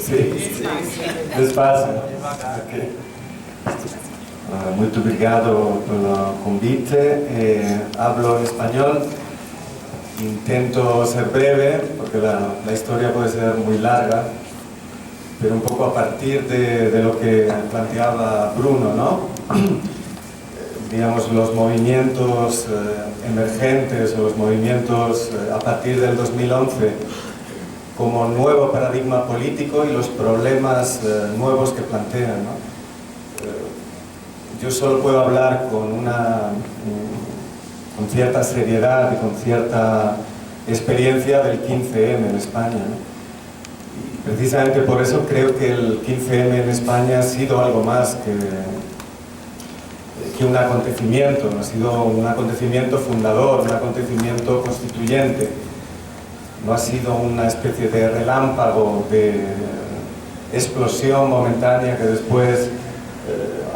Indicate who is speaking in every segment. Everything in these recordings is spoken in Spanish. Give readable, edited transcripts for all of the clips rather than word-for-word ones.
Speaker 1: Sí, despacio. Okay. Muito obrigado pelo convite. Hablo español. Intento ser breve, porque la historia puede ser muy larga, pero un poco a partir de lo que planteaba Bruno, ¿no? Digamos, los movimientos emergentes o los movimientos a partir del 2011 como nuevo paradigma político y los problemas nuevos que plantean, ¿no? Yo solo puedo hablar con cierta seriedad y con cierta experiencia del 15M en España, ¿no? Y precisamente por eso creo que el 15M en España ha sido algo más que un acontecimiento, ha sido un acontecimiento fundador, un acontecimiento constituyente, no ha sido una especie de relámpago, de explosión momentánea que después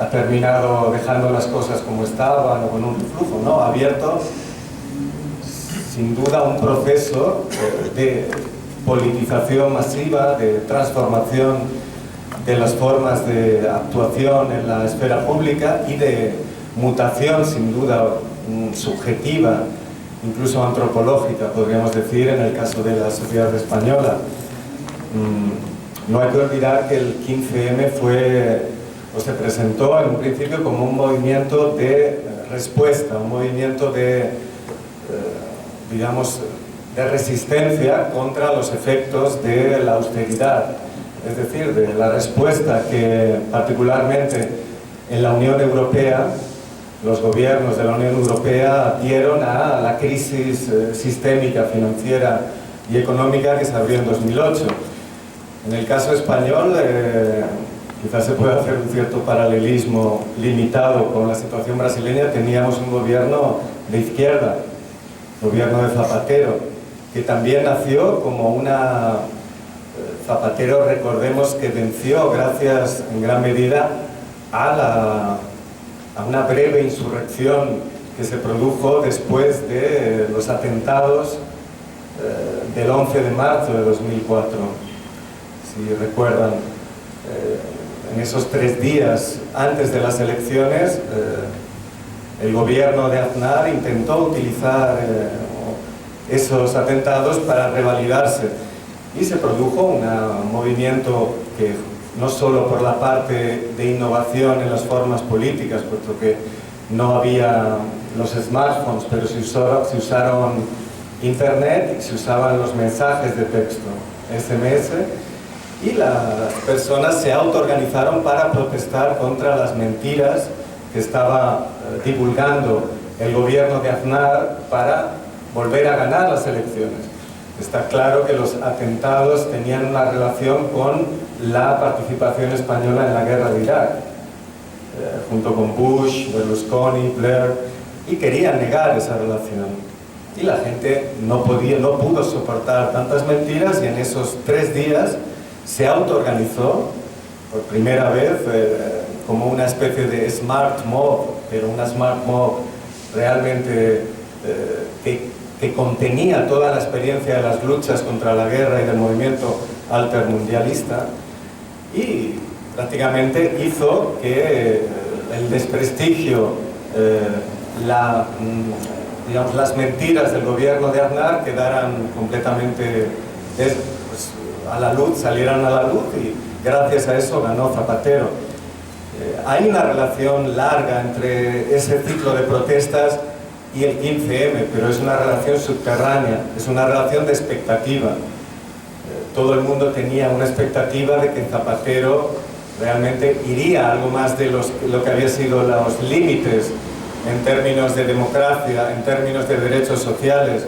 Speaker 1: ha terminado dejando las cosas como estaban o con un reflujo, ¿no? Ha abierto sin duda un proceso de politización masiva, de transformación de las formas de actuación en la esfera pública y de mutación sin duda subjetiva, incluso antropológica, podríamos decir, en el caso de la sociedad española. No hay que olvidar que el 15M se presentó en un principio como un movimiento de respuesta, un movimiento digamos, de resistencia contra los efectos de la austeridad, es decir, de la respuesta que particularmente en la Unión Europea, los gobiernos de la Unión Europea dieron a la crisis sistémica, financiera y económica que se abrió en 2008. En el caso español, quizás se puede hacer un cierto paralelismo limitado con la situación brasileña. Teníamos un gobierno de izquierda, gobierno de Zapatero, que también nació como Zapatero, recordemos que venció gracias en gran medida a una breve insurrección que se produjo después de los atentados del 11 de marzo de 2004, si recuerdan. En esos 3 días antes de las elecciones, el gobierno de Aznar intentó utilizar esos atentados para revalidarse y se produjo un movimiento que no solo por la parte de innovación en las formas políticas, puesto que no había los smartphones, pero se usaron internet y se usaban los mensajes de texto, SMS, y las personas se autoorganizaron para protestar contra las mentiras que estaba divulgando el gobierno de Aznar para volver a ganar las elecciones. Está claro que los atentados tenían una relación con la participación española en la guerra de Irak, junto con Bush, Berlusconi, Blair, y querían negar esa relación. Y la gente no pudo soportar tantas mentiras y en esos 3 días se autoorganizó por primera vez como una especie de smart mob, pero una smart mob realmente que contenía toda la experiencia de las luchas contra la guerra y del movimiento altermundialista, y prácticamente hizo que el desprestigio, digamos, las mentiras del gobierno de Aznar quedaran completamente a la luz, salieran a la luz, y gracias a eso ganó Zapatero. Hay una relación larga entre ese ciclo de protestas y el 15M, pero es una relación subterránea, es una relación de expectativa. Todo el mundo tenía una expectativa de que Zapatero realmente iría a algo más de lo que había sido los límites en términos de democracia, en términos de derechos sociales,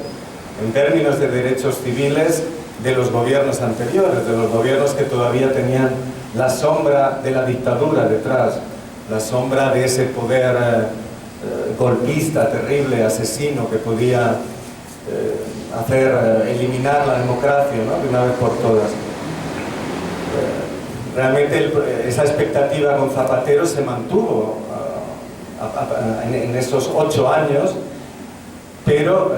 Speaker 1: en términos de derechos civiles de los gobiernos anteriores, de los gobiernos que todavía tenían la sombra de la dictadura detrás, la sombra de ese poder golpista, terrible, asesino, que podía eliminar la democracia, ¿no?, de una vez por todas. Realmente esa expectativa con Zapatero se mantuvo en esos 8 años, pero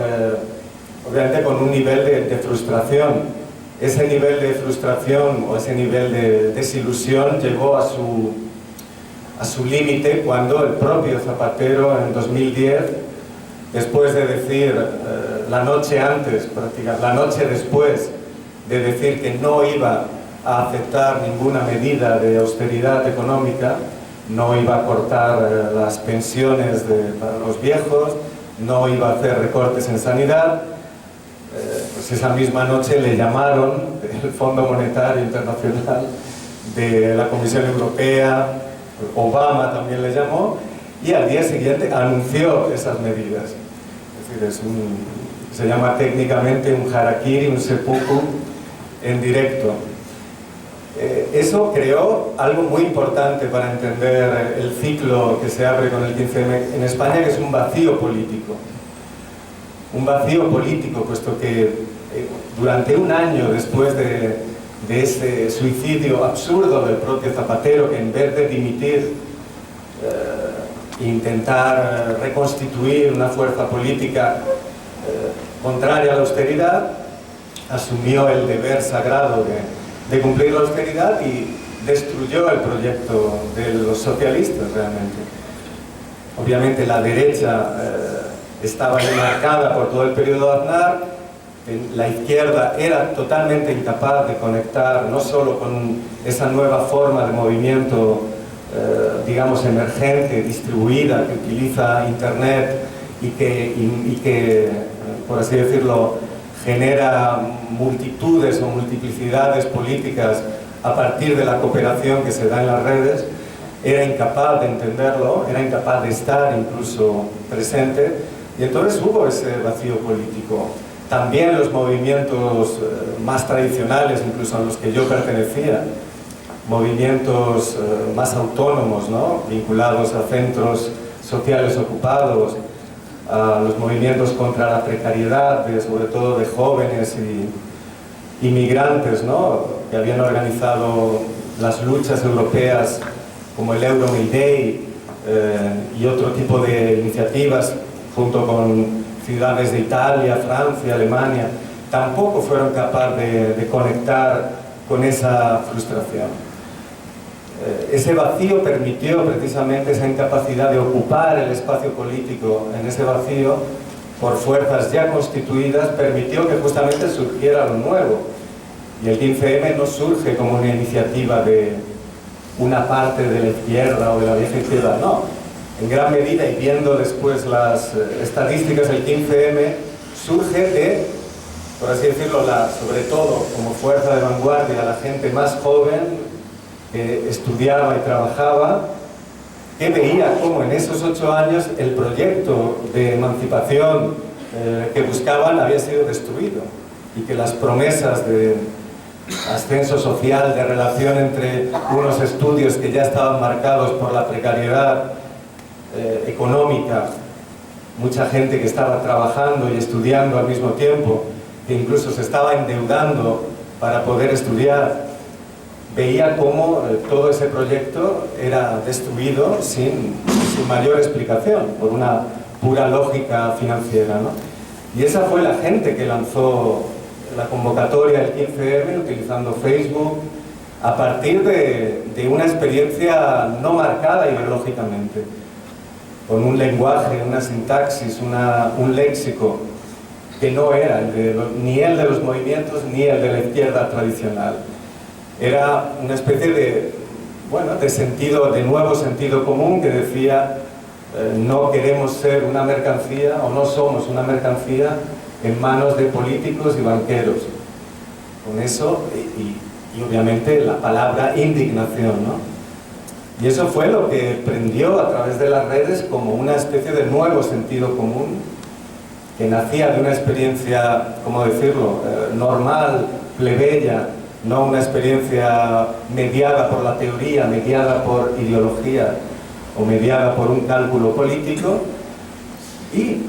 Speaker 1: obviamente con un nivel de frustración ese nivel de frustración o ese nivel de desilusión llegó a su límite cuando el propio Zapatero en 2010, después de decir la noche antes, la noche después de decir que no iba a aceptar ninguna medida de austeridad económica, no iba a cortar las pensiones para los viejos, no iba a hacer recortes en sanidad, pues esa misma noche le llamaron del Fondo Monetario Internacional, de la Comisión Europea, Obama también le llamó, y al día siguiente anunció esas medidas. Es decir, se llama técnicamente un harakiri, un seppuku en directo. Eso creó algo muy importante para entender el ciclo que se abre con el 15M en España, que es un vacío político. Un vacío político, puesto que durante un año después de ese suicidio absurdo del propio Zapatero, que en vez de dimitir e intentar reconstituir una fuerza política contraria a la austeridad, asumió el deber sagrado de cumplir la austeridad y destruyó el proyecto de los socialistas realmente. Obviamente la derecha estaba enmarcada por todo el periodo de Aznar, la izquierda era totalmente incapaz de conectar no solo con esa nueva forma de movimiento, digamos, emergente, distribuida, que utiliza Internet y que, por así decirlo, genera multitudes o multiplicidades políticas a partir de la cooperación que se da en las redes, era incapaz de entenderlo, era incapaz de estar incluso presente, y entonces hubo ese vacío político. También los movimientos más tradicionales, incluso a los que yo pertenecía, movimientos más autónomos, ¿no?, vinculados a centros sociales ocupados, a los movimientos contra la precariedad, sobre todo de jóvenes y inmigrantes, ¿no?, que habían organizado las luchas europeas como el Euro May Day y otro tipo de iniciativas junto con ciudades de Italia, Francia, Alemania, tampoco fueron capaces de conectar con esa frustración. Ese vacío permitió precisamente esa incapacidad de ocupar el espacio político en ese vacío por fuerzas ya constituidas, permitió que justamente surgiera lo nuevo. Y el 15M no surge como una iniciativa de una parte de la izquierda o de la vieja izquierda, no. En gran medida, y viendo después las estadísticas, el 15M surge de, por así decirlo, sobre todo como fuerza de vanguardia, la gente más joven que estudiaba y trabajaba, que veía cómo en esos 8 años el proyecto de emancipación que buscaban había sido destruido y que las promesas de ascenso social, de relación entre unos estudios que ya estaban marcados por la precariedad económica, mucha gente que estaba trabajando y estudiando al mismo tiempo, que incluso se estaba endeudando para poder estudiar, veía cómo todo ese proyecto era destruido sin mayor explicación, por una pura lógica financiera, ¿no? Y esa fue la gente que lanzó la convocatoria del 15M utilizando Facebook, a partir de una experiencia no marcada ideológicamente, con un lenguaje, una sintaxis, un léxico que no era ni el de los movimientos ni el de la izquierda tradicional. Era una especie de nuevo sentido común que decía no queremos ser una mercancía o no somos una mercancía en manos de políticos y banqueros. Con eso, y obviamente la palabra indignación, ¿no? Y eso fue lo que prendió a través de las redes como una especie de nuevo sentido común que nacía de una experiencia, ¿cómo decirlo?, normal, plebeya, no una experiencia mediada por la teoría, mediada por ideología o mediada por un cálculo político. Y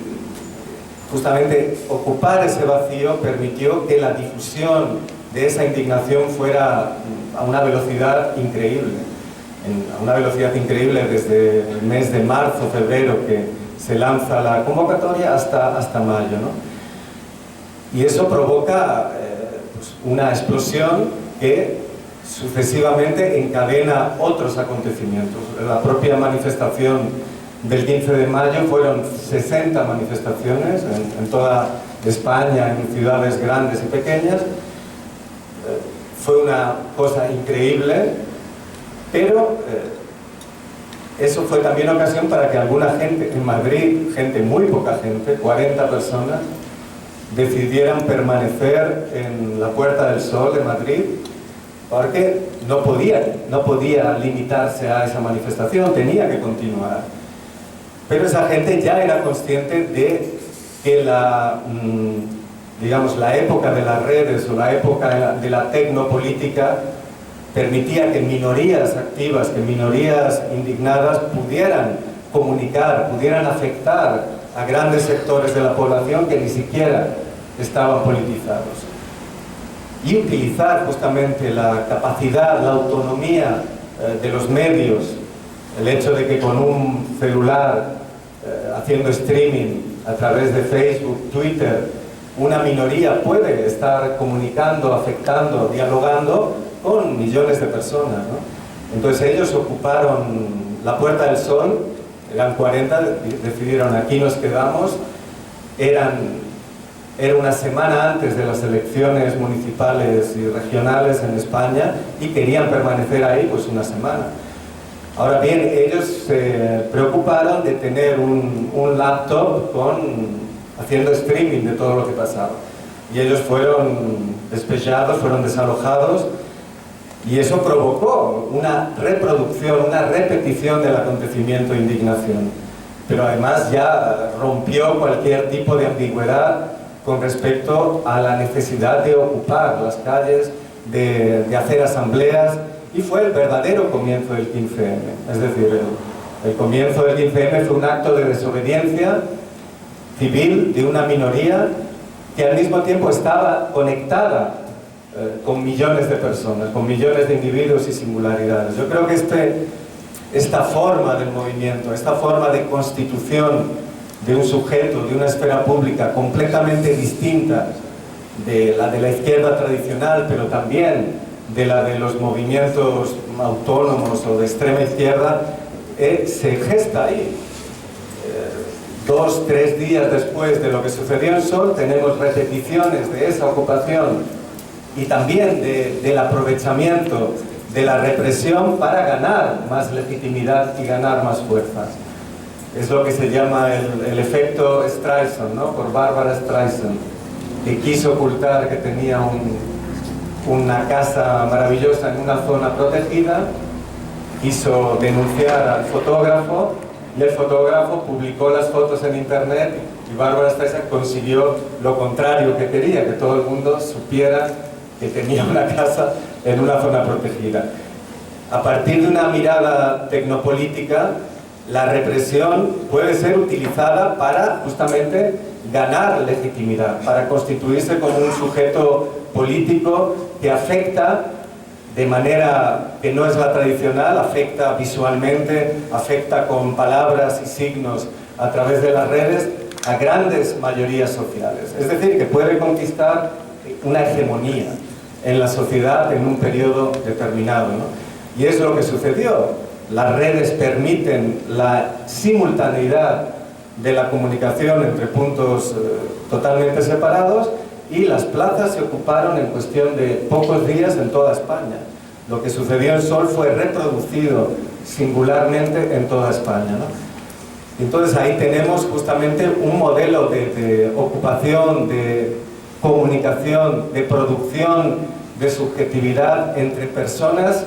Speaker 1: justamente ocupar ese vacío permitió que la difusión de esa indignación fuera a una velocidad increíble. A una velocidad increíble desde el mes de marzo, febrero, que se lanza la convocatoria hasta mayo, ¿no? Y eso provoca pues, una explosión que sucesivamente encadena otros acontecimientos. La propia manifestación del 15 de mayo fueron 60 manifestaciones en toda España, en ciudades grandes y pequeñas. Fue una cosa increíble, pero eso fue también ocasión para que alguna gente en Madrid, muy poca gente, 40 personas, decidieran permanecer en la Puerta del Sol de Madrid, porque no podía limitarse a esa manifestación, tenía que continuar. Pero esa gente ya era consciente de que digamos, la época de las redes o la época de la tecnopolítica permitía que minorías activas, que minorías indignadas pudieran comunicar, pudieran afectar a grandes sectores de la población que ni siquiera estaban politizados. Y utilizar justamente la capacidad, la autonomía de los medios, el hecho de que con un celular, haciendo streaming a través de Facebook, Twitter, una minoría puede estar comunicando, afectando, dialogando con millones de personas, ¿no? Entonces ellos ocuparon la Puerta del Sol, eran 40, decidieron aquí nos quedamos, era una semana antes de las elecciones municipales y regionales en España y querían permanecer ahí pues una semana. Ahora bien, ellos se preocuparon de tener un laptop haciendo streaming de todo lo que pasaba. Y ellos fueron despechados, fueron desalojados, y eso provocó una reproducción, una repetición del acontecimiento de indignación. Pero además ya rompió cualquier tipo de ambigüedad con respecto a la necesidad de ocupar las calles, de hacer asambleas, y fue el verdadero comienzo del 15M. Es decir, el comienzo del 15M fue un acto de desobediencia civil de una minoría que al mismo tiempo estaba conectada con millones de personas, con millones de individuos y singularidades. Yo creo que esta forma del movimiento, esta forma de constitución de un sujeto, de una esfera pública completamente distinta de la izquierda tradicional, pero también de la de los movimientos autónomos o de extrema izquierda, se gesta ahí. 2, 3 días después de lo que sucedió en Sol, tenemos repeticiones de esa ocupación y también del aprovechamiento de la represión para ganar más legitimidad y ganar más fuerza. Es lo que se llama el efecto Streisand, ¿no? Por Barbara Streisand, que quiso ocultar que tenía una casa maravillosa en una zona protegida, quiso denunciar al fotógrafo, y el fotógrafo publicó las fotos en internet, y Barbara Streisand consiguió lo contrario que quería, que todo el mundo supiera que tenía una casa en una zona protegida. A partir de una mirada tecnopolítica, la represión puede ser utilizada para justamente ganar legitimidad, para constituirse como un sujeto político que afecta de manera que no es la tradicional, afecta visualmente, afecta con palabras y signos a través de las redes a grandes mayorías sociales. Es decir, que puede conquistar una hegemonía en la sociedad en un periodo determinado, ¿no? Y es lo que sucedió. Las redes permiten la simultaneidad de la comunicación entre puntos totalmente separados, y las plazas se ocuparon en cuestión de pocos días en toda España. Lo que sucedió en Sol fue reproducido singularmente en toda España, ¿no? Entonces ahí tenemos justamente un modelo de ocupación, de comunicación, de producción, de subjetividad entre personas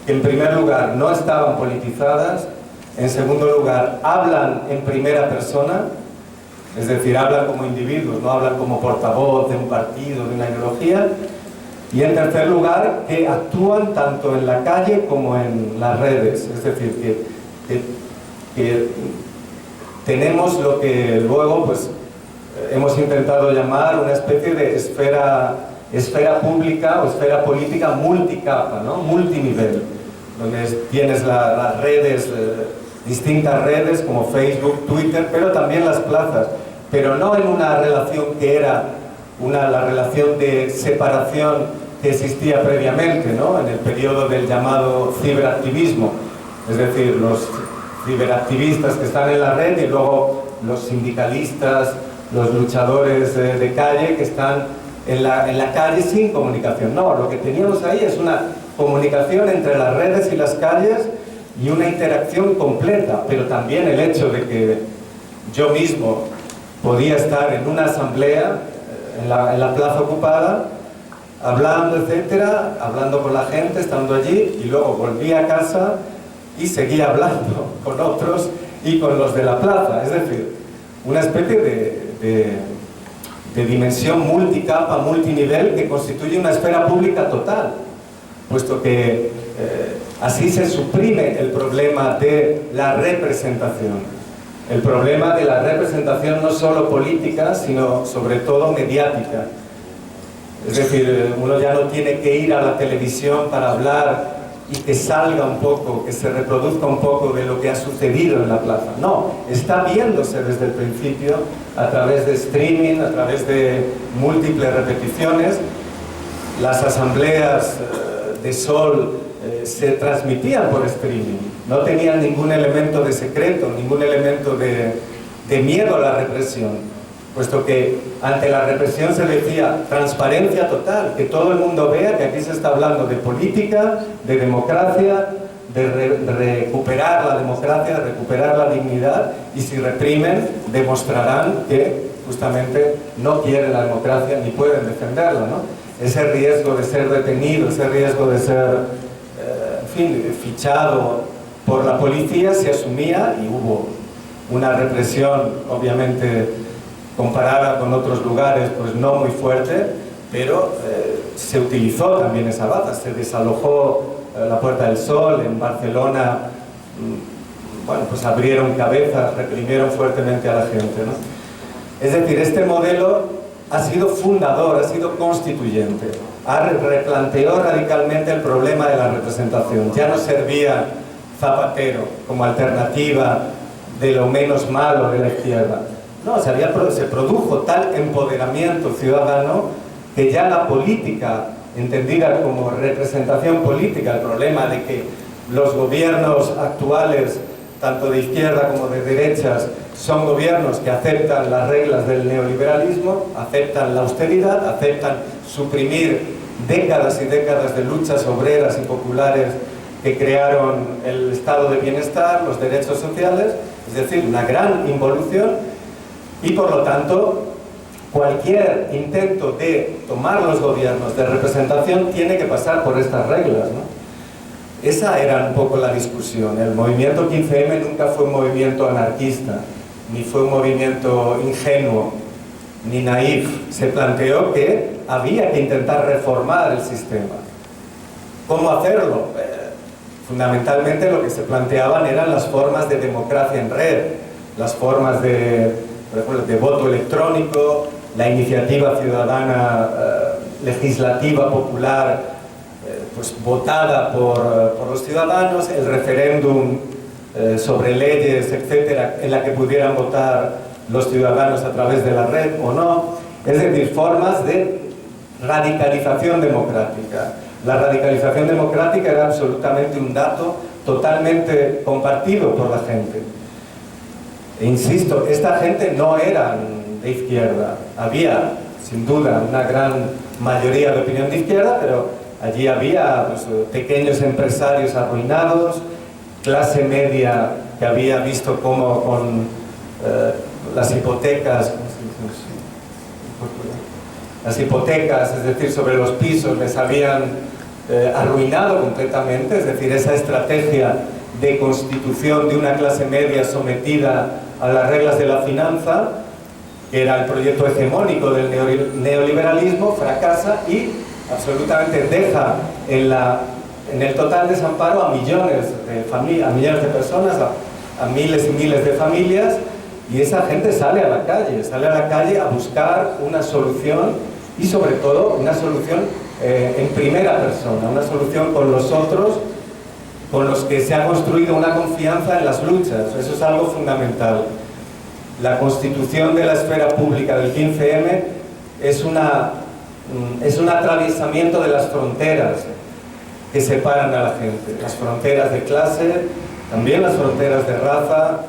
Speaker 1: que en primer lugar no estaban politizadas, en segundo lugar hablan en primera persona, es decir, hablan como individuos, no hablan como portavoz de un partido, de una ideología, y en tercer lugar que actúan tanto en la calle como en las redes, es decir, que tenemos lo que luego pues, hemos intentado llamar una especie de esfera pública o esfera política multicapa, ¿no? Multinivel, donde tienes las redes, distintas redes como Facebook, Twitter, pero también las plazas, pero no en una relación que era la relación de separación que existía previamente, ¿no? En el periodo del llamado ciberactivismo, es decir, los ciberactivistas que están en la red y luego los sindicalistas, los luchadores de calle que están en la calle sin comunicación. No, lo que teníamos ahí es una comunicación entre las redes y las calles y una interacción completa, pero también el hecho de que yo mismo podía estar en una asamblea en la plaza ocupada, hablando, etcétera, hablando con la gente, estando allí, y luego volví a casa y seguía hablando con otros y con los de la plaza. Es decir, una especie de dimensión multicapa, multinivel, que constituye una esfera pública total, puesto que así se suprime el problema de la representación. El problema de la representación no solo política, sino sobre todo mediática. Es decir, uno ya no tiene que ir a la televisión para hablar y que salga un poco, que se reproduzca un poco de lo que ha sucedido en la plaza. No, está viéndose desde el principio a través de streaming, a través de múltiples repeticiones. Las asambleas de Sol se transmitían por streaming, no tenían ningún elemento de secreto, ningún elemento de miedo a la represión, puesto que ante la represión se decía transparencia total, que todo el mundo vea que aquí se está hablando de política, de democracia, de recuperar la democracia, de recuperar la dignidad, y si reprimen demostrarán que justamente no quieren la democracia ni pueden defenderla, ¿no? Ese riesgo de ser detenido, ese riesgo de ser fichado por la policía se asumía, y hubo una represión obviamente comparada con otros lugares pues no muy fuerte, pero se utilizó también esa baza, se desalojó la Puerta del Sol en Barcelona, bueno, pues abrieron cabezas, reprimieron fuertemente a la gente, ¿no? Es decir, este modelo ha sido fundador, ha sido constituyente, replanteó radicalmente el problema de la representación. Ya no servía Zapatero como alternativa de lo menos malo de la izquierda. No, se produjo tal empoderamiento ciudadano que ya la política, entendida como representación política, el problema de que los gobiernos actuales, tanto de izquierda como de derechas, son gobiernos que aceptan las reglas del neoliberalismo, aceptan la austeridad, aceptan suprimir décadas y décadas de luchas obreras y populares que crearon el estado de bienestar, los derechos sociales, es decir, una gran involución, y por lo tanto cualquier intento de tomar los gobiernos de representación tiene que pasar por estas reglas, ¿no? Esa era un poco la discusión. El movimiento 15M nunca fue un movimiento anarquista, ni fue un movimiento ingenuo, ni naif. Se planteó que había que intentar reformar el sistema. ¿Cómo hacerlo? Fundamentalmente lo que se planteaban eran las formas de democracia en red, las formas por ejemplo, de voto electrónico, la iniciativa ciudadana legislativa popular pues votada por los ciudadanos, el referéndum sobre leyes, etcétera, en la que pudieran votar los ciudadanos a través de la red o no. Es decir, formas de radicalización democrática. La radicalización democrática era absolutamente un dato totalmente compartido por la gente. E insisto, esta gente no eran de izquierda. Había, sin duda, una gran mayoría de opinión de izquierda, pero allí había pues, pequeños empresarios arruinados, clase media que había visto cómo con las hipotecas, es decir, sobre los pisos, les habían arruinado completamente. Es decir, esa estrategia de constitución de una clase media sometida a las reglas de la finanza, que era el proyecto hegemónico del neoliberalismo, fracasa y absolutamente deja en el total desamparo a millones de familias, a millones de personas, a miles y miles de familias, y esa gente sale a la calle a buscar una solución, y sobre todo una solución en primera persona, una solución con los otros, con los que se ha construido una confianza en las luchas. Eso es algo fundamental. La constitución de la esfera pública del 15M es un atravesamiento de las fronteras que separan a la gente, las fronteras de clase, también las fronteras de raza,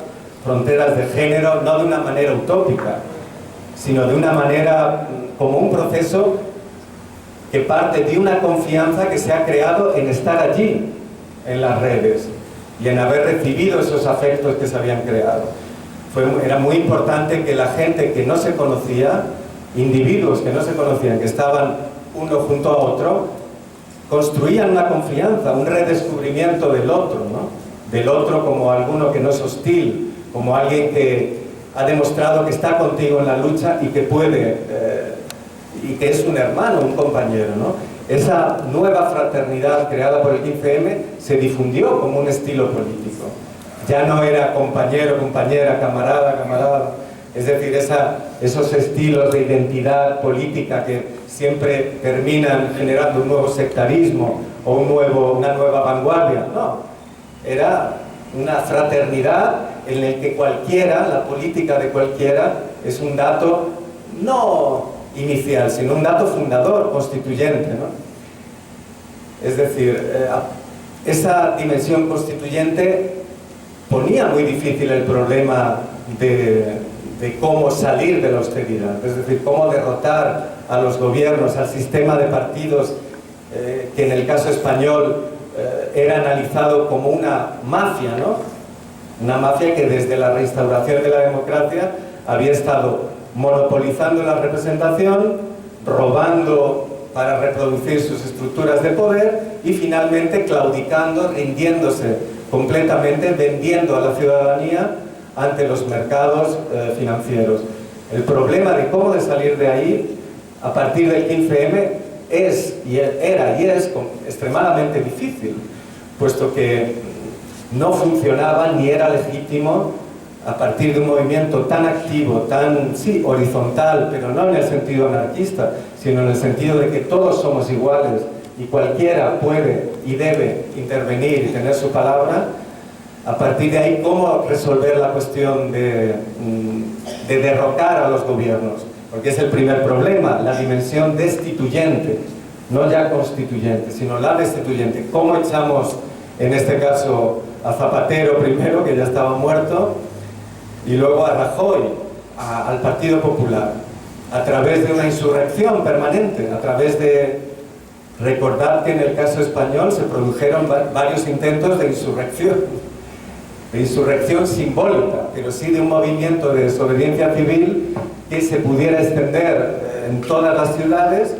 Speaker 1: fronteras de género, no de una manera utópica, sino de una manera como un proceso que parte de una confianza que se ha creado en estar allí, en las redes, y en haber recibido esos afectos que se habían creado. Era muy importante que la gente que no se conocía, individuos que no se conocían, que estaban uno junto a otro, construían una confianza, un redescubrimiento del otro, ¿no? Del otro como alguno que no es hostil, como alguien que ha demostrado que está contigo en la lucha y que puede, y que es un hermano, un compañero, ¿no? Esa nueva fraternidad creada por el 15M se difundió como un estilo político. Ya no era compañero, compañera, camarada, camarada. Es decir, esos estilos de identidad política que siempre terminan generando un nuevo sectarismo o una nueva vanguardia. No, era una fraternidad en la que cualquiera, la política de cualquiera, es un dato no inicial, sino un dato fundador, constituyente, ¿no? Es decir, esa dimensión constituyente ponía muy difícil el problema de cómo salir de la austeridad, es decir, cómo derrotar a los gobiernos, al sistema de partidos que en el caso español era analizado como una mafia, ¿no? Una mafia que desde la reinstauración de la democracia había estado monopolizando la representación, robando para reproducir sus estructuras de poder y finalmente claudicando, rindiéndose completamente, vendiendo a la ciudadanía ante los mercados financieros. El problema de cómo de salir de ahí, a partir del 15M, era y es extremadamente difícil, puesto que no funcionaba ni era legítimo a partir de un movimiento tan activo, tan, sí, horizontal, pero no en el sentido anarquista, sino en el sentido de que todos somos iguales y cualquiera puede y debe intervenir y tener su palabra. A partir de ahí, ¿cómo resolver la cuestión de derrocar a los gobiernos? Porque es el primer problema, la dimensión destituyente, no ya constituyente, sino la destituyente. ¿Cómo echamos, en este caso, a Zapatero primero, que ya estaba muerto, y luego a Rajoy, al Partido Popular, a través de una insurrección permanente, a través de... Recordad que en el caso español se produjeron varios intentos de insurrección simbólica, pero sí de un movimiento de desobediencia civil que se pudiera extender en todas las ciudades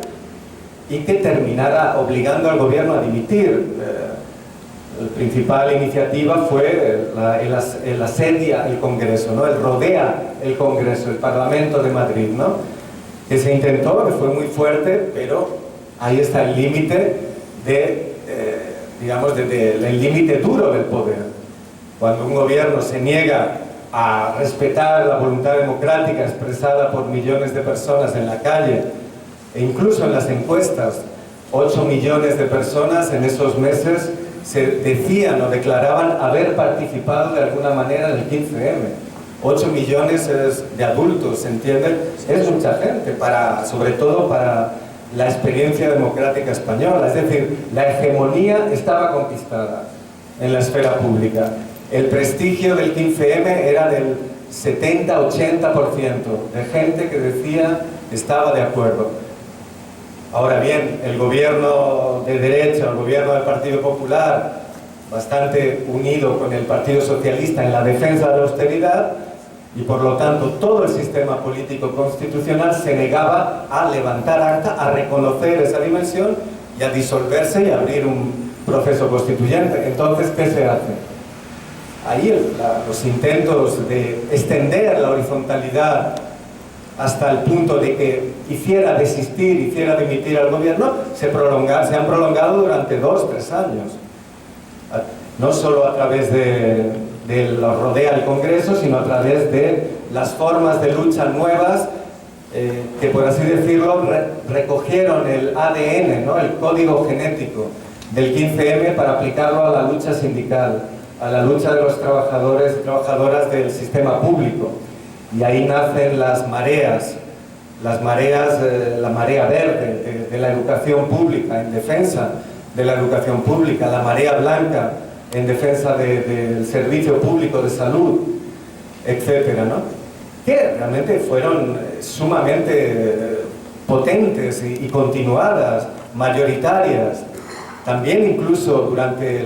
Speaker 1: y que terminara obligando al gobierno a dimitir. La principal iniciativa fue el asedia el Congreso, ¿no? El rodea el Congreso, el Parlamento de Madrid, ¿no? Que se intentó, que fue muy fuerte, pero ahí está el límite el límite duro del poder. Cuando un gobierno se niega a respetar la voluntad democrática expresada por millones de personas en la calle, e incluso en las encuestas, 8 millones de personas en esos meses se decían o declaraban haber participado de alguna manera en el 15M. 8 millones de adultos, ¿se entiende? Es mucha gente, sobre todo para la experiencia democrática española. Es decir, la hegemonía estaba conquistada en la esfera pública. El prestigio del 15M era del 70-80% de gente que decía que estaba de acuerdo. Ahora bien, el gobierno de derecha, el gobierno del Partido Popular, bastante unido con el Partido Socialista en la defensa de la austeridad, y por lo tanto todo el sistema político constitucional se negaba a levantar acta, a reconocer esa dimensión y a disolverse y abrir un proceso constituyente. Entonces, ¿qué se hace? Ahí los intentos de extender la horizontalidad hasta el punto de que hiciera dimitir al gobierno, se han prolongado durante 2-3 años. No solo a través de lo rodea el Congreso, sino a través de las formas de lucha nuevas que, por así decirlo, recogieron el ADN, ¿no? El código genético del 15M para aplicarlo a la lucha sindical, a la lucha de los trabajadores y trabajadoras del sistema público. Y ahí nacen las mareas las mareas, la marea verde de la educación pública, en defensa de la educación pública, la marea blanca en defensa del servicio público de salud, etcétera, ¿no? Que realmente fueron sumamente potentes y continuadas, mayoritarias, también incluso durante